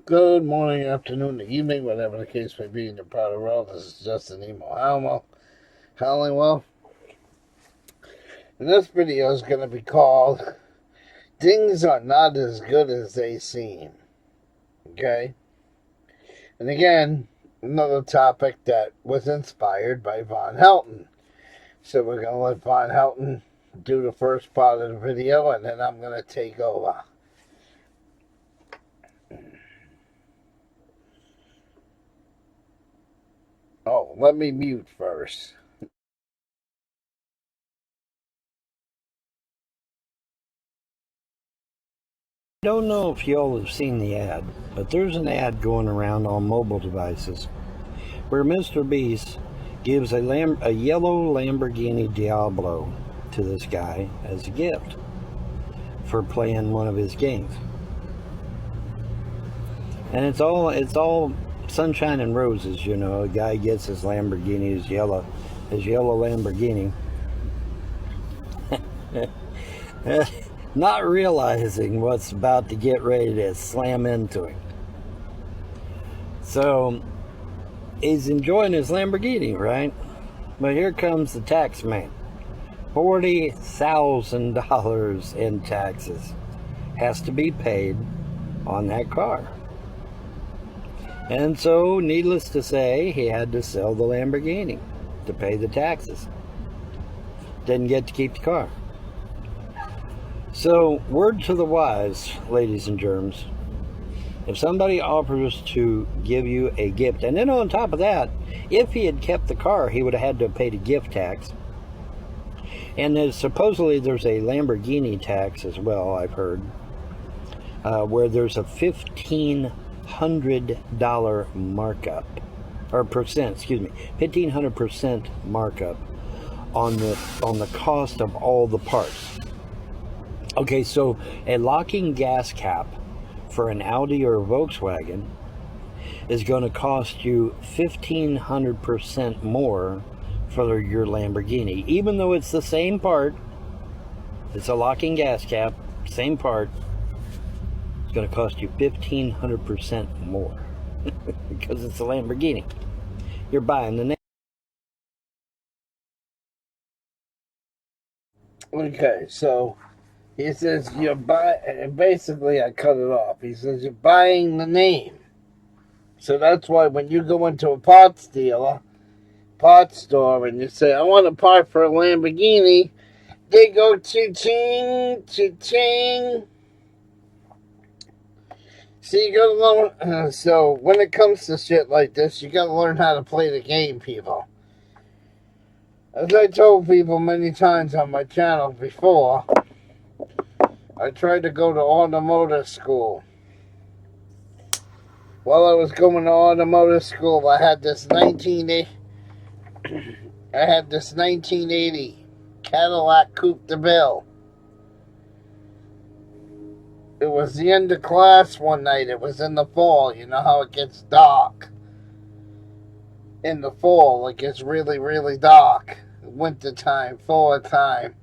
Good morning, afternoon, evening, whatever the case may be in your part of the world. This is Justin Emo Hallingwell. And this video is going to be called Things Are Not As Good As They Seem. Okay? And again, another topic that was inspired by Von Helton. So we're going to let Von Helton do the first part of the video, and then I'm going to take over. Oh, let me mute first. I don't know if y'all have seen the ad, but there's an ad going around on mobile devices where Mr. Beast gives a yellow Lamborghini Diablo to this guy as a gift for playing one of his games. And it's all sunshine and roses, you know. A guy gets his Lamborghini, his yellow Lamborghini. Not realizing what's about to get ready to slam into him. So he's enjoying his Lamborghini, right? But here comes the tax man. $40,000 in taxes has to be paid on that car. And so, needless to say, he had to sell the Lamborghini to pay the taxes. Didn't get to keep the car. So, word to the wise, ladies and germs, if somebody offers to give you a gift, and then on top of that, if he had kept the car, he would have had to have paid a gift tax. And supposedly there's a Lamborghini tax as well, I've heard, where there's a $1,500 markup, or percent, excuse me, 1,500% markup on the cost of all the parts. Okay, so a locking gas cap for an Audi or a Volkswagen is going to cost you 1,500% more for your Lamborghini, even though it's the same part. It's a locking gas cap, same part. It's going to cost you 1,500% more because it's a Lamborghini. You're buying the name. Okay, so he says you're buying. Basically, I cut it off. He says you're buying the name. So that's why when you go into a parts store, and you say, I want a part for a Lamborghini, they go cha-ching, cha-ching. So you gotta learn. So when it comes to shit like this, you gotta learn how to play the game, people. As I told people many times on my channel before, I tried to go to automotive school. While I was going to automotive school, I had this 1980 Cadillac Coupe de Ville. It was the end of class one night. It was in the fall. You know how it gets dark in the fall. It gets really, really dark. Winter time, fall time.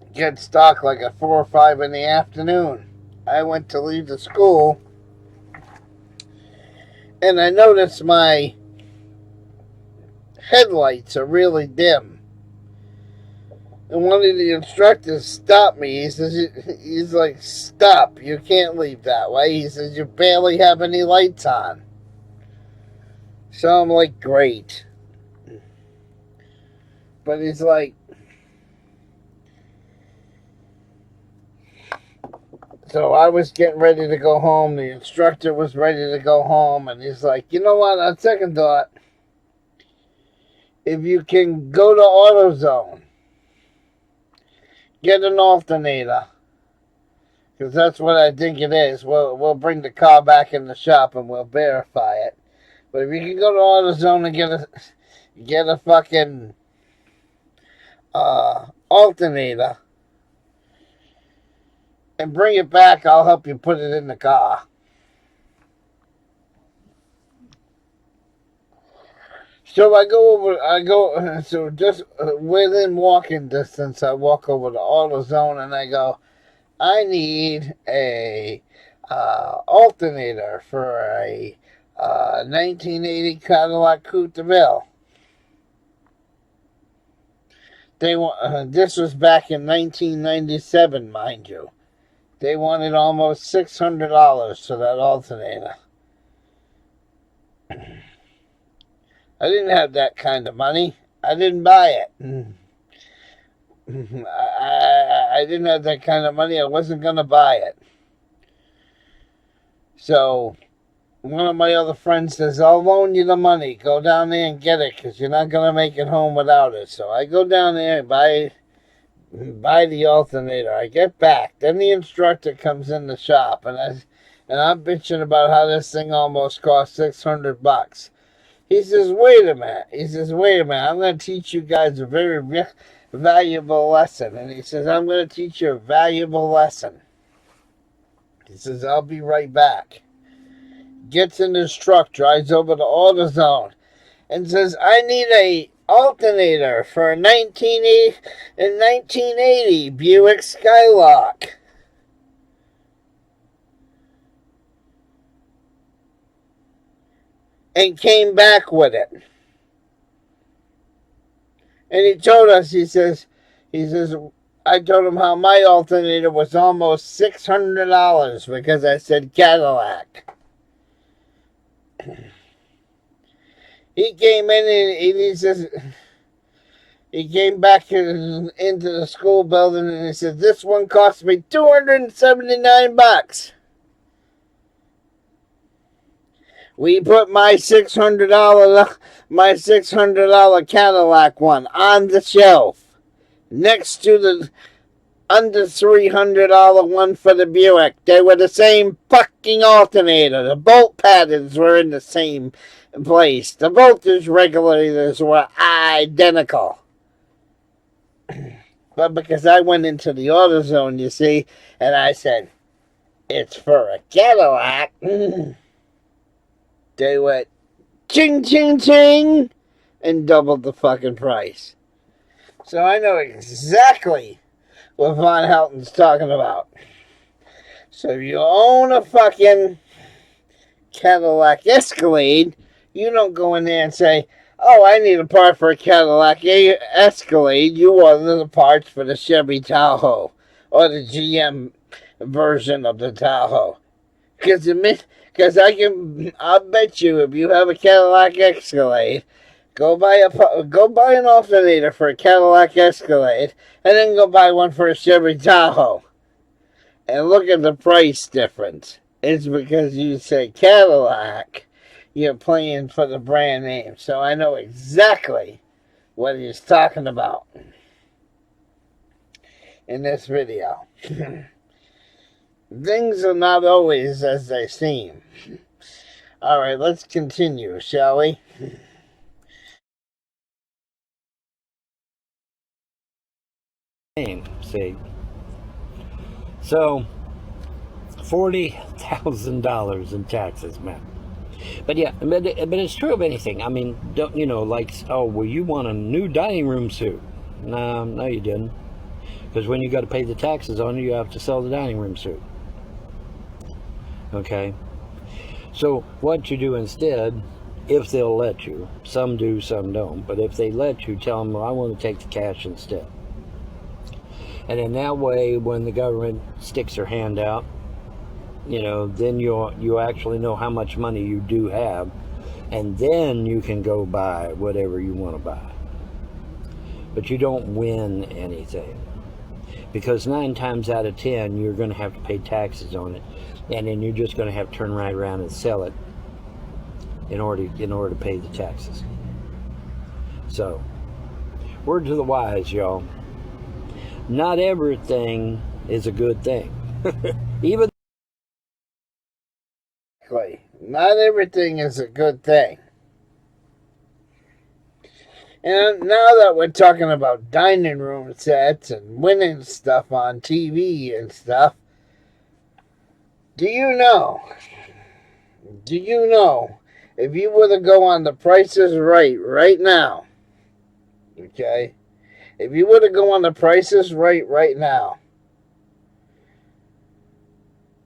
It gets dark like at 4 or 5 in the afternoon. I went to leave the school, and I noticed my headlights are really dim. And one of the instructors stopped me. He's like, stop, you can't leave that way. He says, you barely have any lights on. So I'm like, great. But he's like, so I was getting ready to go home. The instructor was ready to go home. And he's like, you know what, on second thought, if you can go to AutoZone, get an alternator, because that's what I think it is. We'll bring the car back in the shop and we'll verify it. But if you can go to AutoZone and get a fucking alternator and bring it back, I'll help you put it in the car. So so just within walking distance, I walk over to AutoZone and I go, I need a alternator for a 1980 Cadillac Coupe de Ville. This was back in 1997, mind you. They wanted almost $600 for that alternator. I didn't have that kind of money. I didn't buy it. I didn't have that kind of money. I wasn't going to buy it. So one of my other friends says, I'll loan you the money. Go down there and get it because you're not going to make it home without it. So I go down there and buy the alternator. I get back. Then the instructor comes in the shop and I'm bitching about how this thing almost cost $600. He says, wait a minute. I'm going to teach you guys a very valuable lesson. And he says, I'm going to teach you a valuable lesson. He says, I'll be right back. Gets in his truck, drives over to AutoZone, and says, I need a alternator for a 1980 Buick Skylark. And came back with it. And he told us, he says, I told him how my alternator was almost $600 because I said Cadillac. He came in and he says, he came back into the school building and he said, this one cost me $279. We put my $600 Cadillac one on the shelf next to the under $300 one for the Buick. They were the same fucking alternator. The bolt patterns were in the same place. The voltage regulators were identical. But because I went into the AutoZone, you see, and I said, it's for a Cadillac. They went ching, ching, ching, and doubled the fucking price. So I know exactly what Von Helton's talking about. So if you own a fucking Cadillac Escalade, you don't go in there and say, oh, I need a part for a Cadillac Escalade. You order the parts for the Chevy Tahoe or the GM version of the Tahoe. Because I'll bet you if you have a Cadillac Escalade, go buy an alternator for a Cadillac Escalade, and then go buy one for a Chevy Tahoe. And look at the price difference. It's because you say Cadillac, you're playing for the brand name. So I know exactly what he's talking about in this video. Things are not always as they seem. Alright, let's continue, shall we? See, so $40,000 in taxes, man. But yeah, but it's true of anything. I mean, don't like, oh, well, you want a new dining room suit? No, you didn't, because when you got to pay the taxes on it, you have to sell the dining room suit. Okay, so what you do instead, if they'll let you, some do, some don't, but if they let you, tell them, well, I want to take the cash instead. And in that way, when the government sticks their hand out, then you actually know how much money you do have, and then you can go buy whatever you want to buy. But you don't win anything, because 9 times out of 10 you're going to have to pay taxes on it, and then you're just going to have to turn right around and sell it in order to pay the taxes. So, word to the wise, y'all. Not everything is a good thing. Not everything is a good thing. And now that we're talking about dining room sets and winning stuff on TV and stuff, do you know, if you were to go on The Price is right now, okay, if you were to go on The Price is right now,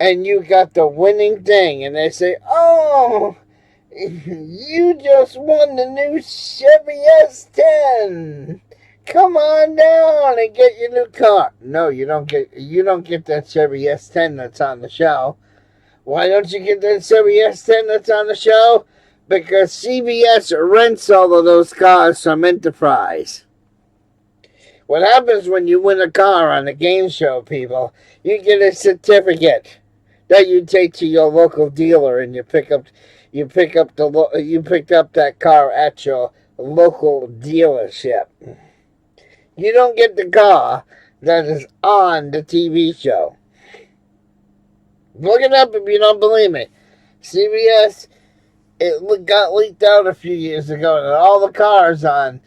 and you got the winning thing, and they say, "Oh, you just won the new Chevy S10. Come on down and get your new car." No, you don't get that Chevy S10 that's on the show. Why don't you get that Chevy S10 that's on the show? Because CBS rents all of those cars from Enterprise. What happens when you win a car on a game show, people? You get a certificate that you take to your local dealer, and you picked up that car at your local dealership. You don't get the car that is on the TV show. Look it up if you don't believe me. CBS, it got leaked out a few years ago that all the cars on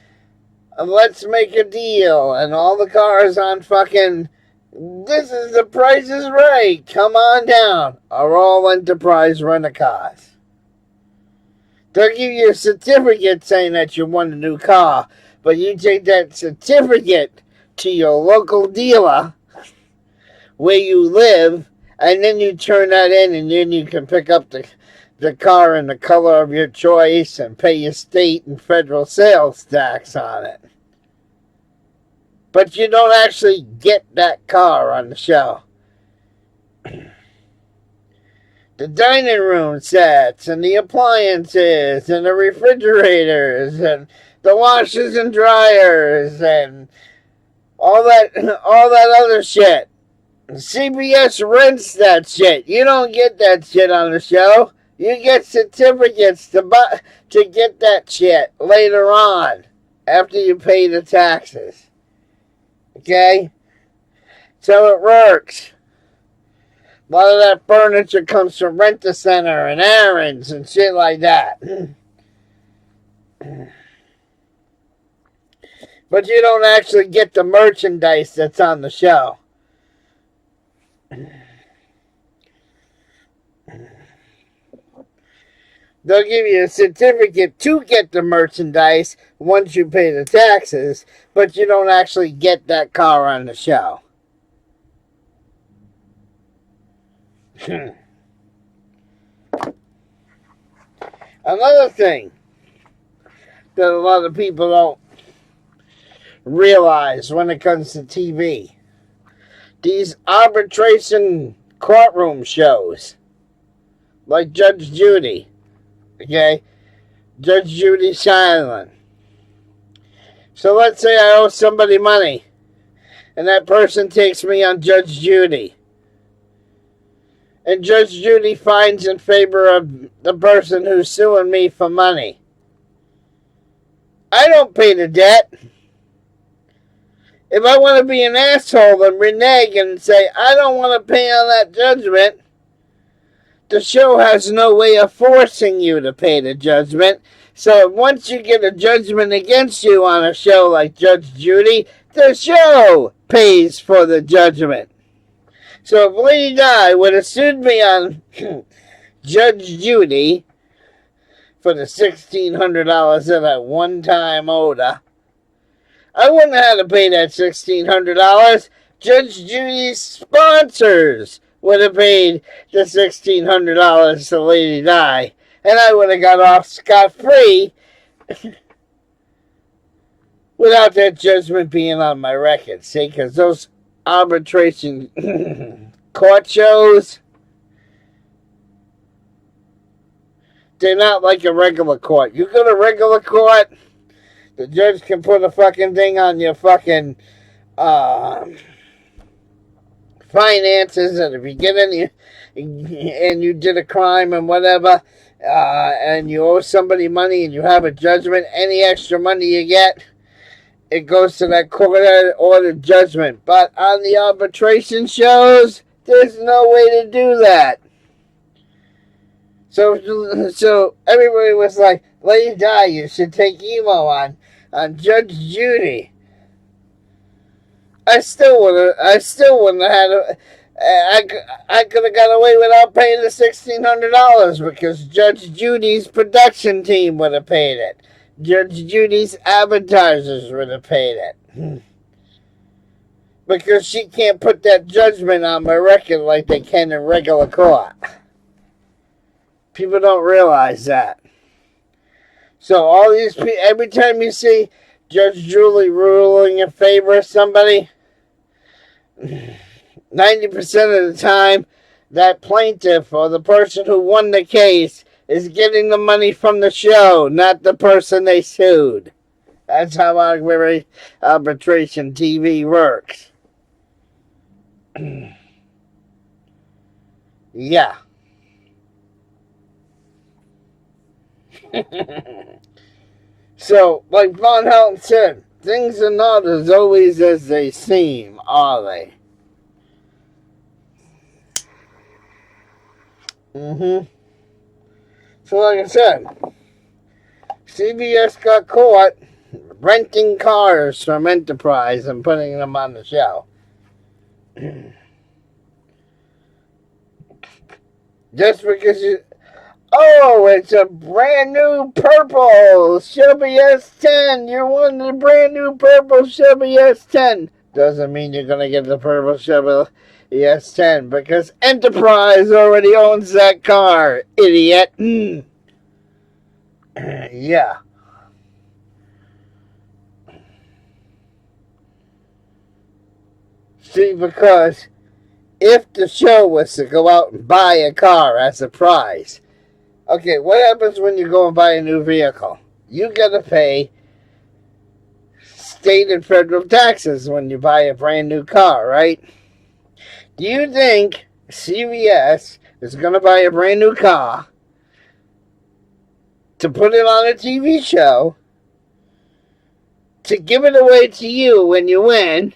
Let's Make a Deal and all the cars on fucking This Is the Price is Right, come on down, are all Enterprise rent-a-cars. They'll give you a certificate saying that you won a new car, but you take that certificate to your local dealer where you live, and then you turn that in, and then you can pick up the car in the color of your choice and pay your state and federal sales tax on it. But you don't actually get that car on the show. The dining room sets and the appliances and the refrigerators and the washers and dryers and all that other shit. CBS rents that shit. You don't get that shit on the show. You get certificates to get that shit later on after you pay the taxes. Okay? So it works. A lot of that furniture comes from Rent-A-Center and Aaron's and shit like that. But you don't actually get the merchandise that's on the show. They'll give you a certificate to get the merchandise once you pay the taxes, but you don't actually get that car on the show. Another thing that a lot of people don't realize when it comes to TV, these arbitration courtroom shows, like Judge Judy, okay? Judge Judy Silent. So let's say I owe somebody money, and that person takes me on Judge Judy. And Judge Judy finds in favor of the person who's suing me for money. I don't pay the debt. If I want to be an asshole and renege and say, I don't want to pay on that judgment, the show has no way of forcing you to pay the judgment. So once you get a judgment against you on a show like Judge Judy, the show pays for the judgment. So if Lady Di would have sued me on Judge Judy for the $1,600 that I one time owed her, I wouldn't have had to pay that $1,600. Judge Judy's sponsors would have paid the $1,600 to Lady Di, and I would have got off scot-free without that judgment being on my record. See, because those arbitration court shows, they're not like a regular court. You go to regular court, the judge can put a fucking thing on your fucking finances at the beginning, and you did a crime and whatever, and you owe somebody money and you have a judgment, any extra money you get, it goes to that court-ordered judgment. But on the arbitration shows, there's no way to do that. So everybody was like, Lady Di, you should take emo on Judge Judy. I still wouldn't have had I could have got away without paying the $1,600 because Judge Judy's production team would have paid it. Judge Judy's advertisers would have paid it. because she can't put that judgment on my record like they can in regular court. People don't realize that. So all these people, every time you see Judge Julie ruling in favor of somebody, 90% of the time, that plaintiff or the person who won the case is getting the money from the show, not the person they sued. That's how arbitration TV works. Yeah. So, like Von Helton said, things are not as always as they seem, are they? So, like I said, CBS got caught renting cars from Enterprise and putting them on the show. Just because oh, it's a brand new purple Shelby S10. You want the brand new purple Shelby S10. Doesn't mean you're going to get the purple Shelby S10 because Enterprise already owns that car, idiot. Yeah. See, because if the show was to go out and buy a car as a prize, okay, what happens when you go and buy a new vehicle? You gotta pay state and federal taxes when you buy a brand new car, right? Do you think CVS is gonna buy a brand new car to put it on a TV show, to give it away to you when you win,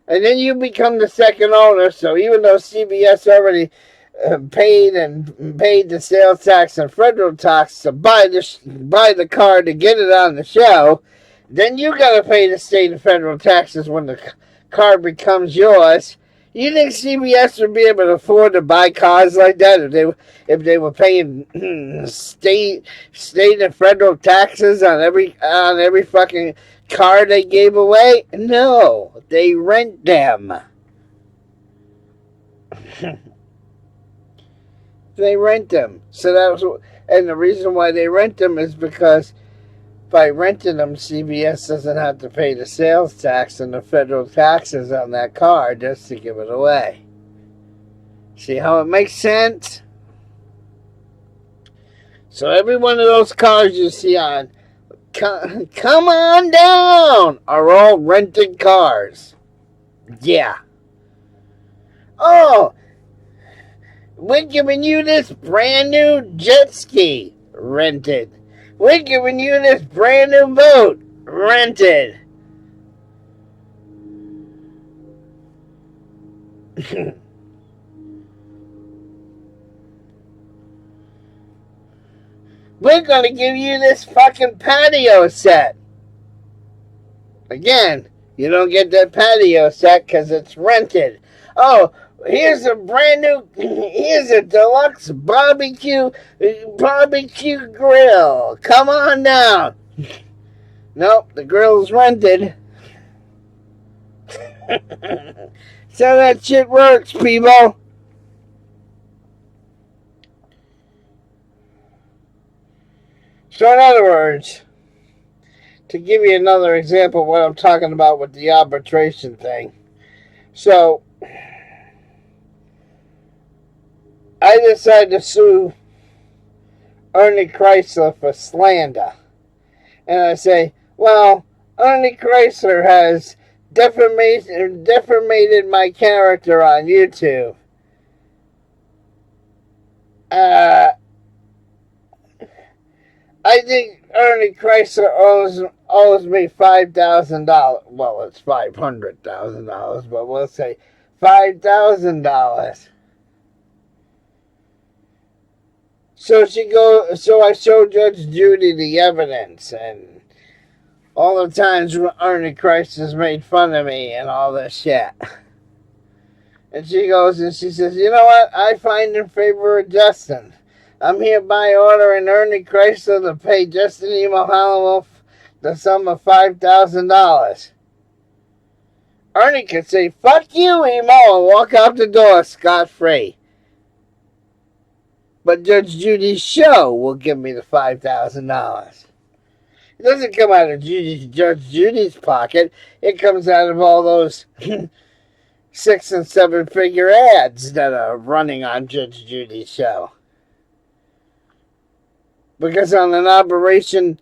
and then you become the second owner? So even though CBS already paid the sales tax and federal tax to buy the car to get it on the show, then you got to pay the state and federal taxes when the car becomes yours. You think CBS would be able to afford to buy cars like that if they were paying state and federal taxes on every fucking car they gave away? No, they rent them. They rent them. So and the reason why they rent them is because by renting them, CBS doesn't have to pay the sales tax and the federal taxes on that car just to give it away. See how it makes sense? So every one of those cars you see on Come On Down are all rented cars. Yeah. Oh, we're giving you this brand new jet ski. Rented. We're giving you this brand new boat. Rented. We're going to give you this fucking patio set. Again, you don't get that patio set because it's rented. Oh, here's a deluxe barbecue grill. Come on down. Nope, the grill's rented. So that shit works, people. So in other words, to give you another example of what I'm talking about with the arbitration thing. So, I decided to sue Ernie Chrysler for slander. And I say, well, Ernie Chrysler has defamated my character on YouTube. I think Ernie Chrysler owes me $5,000. Well, it's $500,000, but we'll say $5,000. So I showed Judge Judy the evidence and all the times when Ernie Chrysler's made fun of me and all this shit. And she goes and she says, you know what? I find in favor of Justin. I'm hereby ordering Ernie Chrysler to pay Justin E. Mahalo the sum of $5,000. Ernie could say, fuck you, Emo, and walk out the door scot-free. But Judge Judy's show will give me the $5,000. It doesn't come out of Judge Judy's pocket. It comes out of all those 6- and 7-figure ads that are running on Judge Judy's show. Because on an arbitration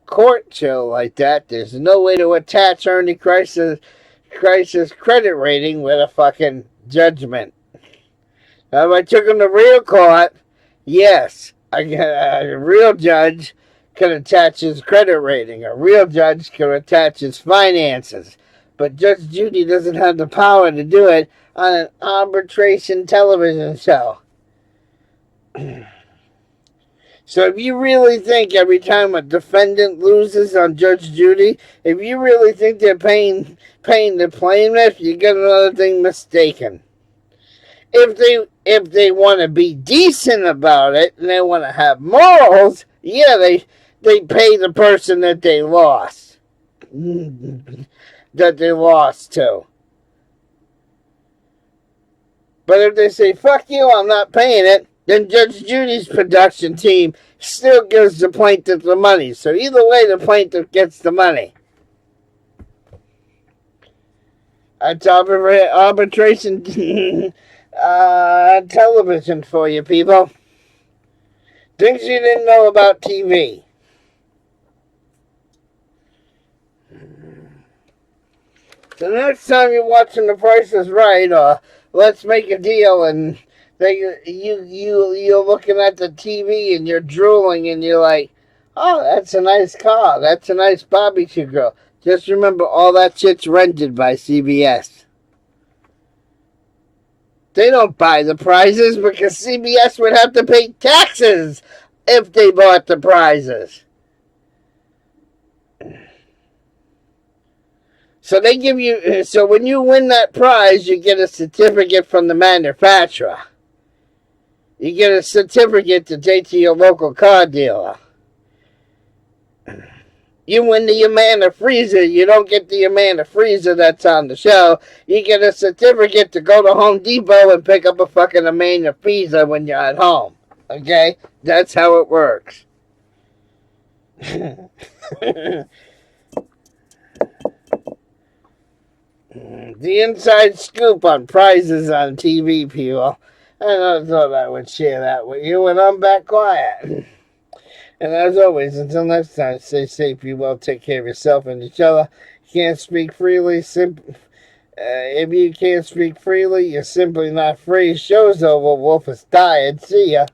court show like that, there's no way to attach Ernie Chrysler's credit rating with a fucking judgment. Now, if I took him to real court, yes, a real judge could attach his credit rating. A real judge could attach his finances. But Judge Judy doesn't have the power to do it on an arbitration television show. So if you really think every time a defendant loses on Judge Judy, if you really think they're paying the plaintiff, you get another thing mistaken. If they want to be decent about it and they want to have morals, yeah, they pay the person that they lost. That they lost to. But if they say, fuck you, I'm not paying it, then Judge Judy's production team still gives the plaintiff the money. So either way, the plaintiff gets the money. That's arbitration television for you people. Things you didn't know about TV. So next time you're watching The Price is Right or Let's Make a Deal and you're looking at the TV and you're drooling and you're like, oh, that's a nice car. That's a nice barbecue grill. Just remember, all that shit's rented by CBS. They don't buy the prizes because CBS would have to pay taxes if they bought the prizes. So they give you, so when you win that prize, you get a certificate from the manufacturer. You get a certificate to take to your local car dealer. You win the Yamana freezer, you don't get the Yamana freezer that's on the show. You get a certificate to go to Home Depot and pick up a fucking Yamana freezer when you're at home. Okay? That's how it works. The inside scoop on prizes on TV, people. I thought I would share that with you, and I'm back quiet. And as always, until next time, stay safe, be well, take care of yourself and each other. Can't speak freely. If you can't speak freely, you're simply not free. Show's over. Wolf is tired. See ya.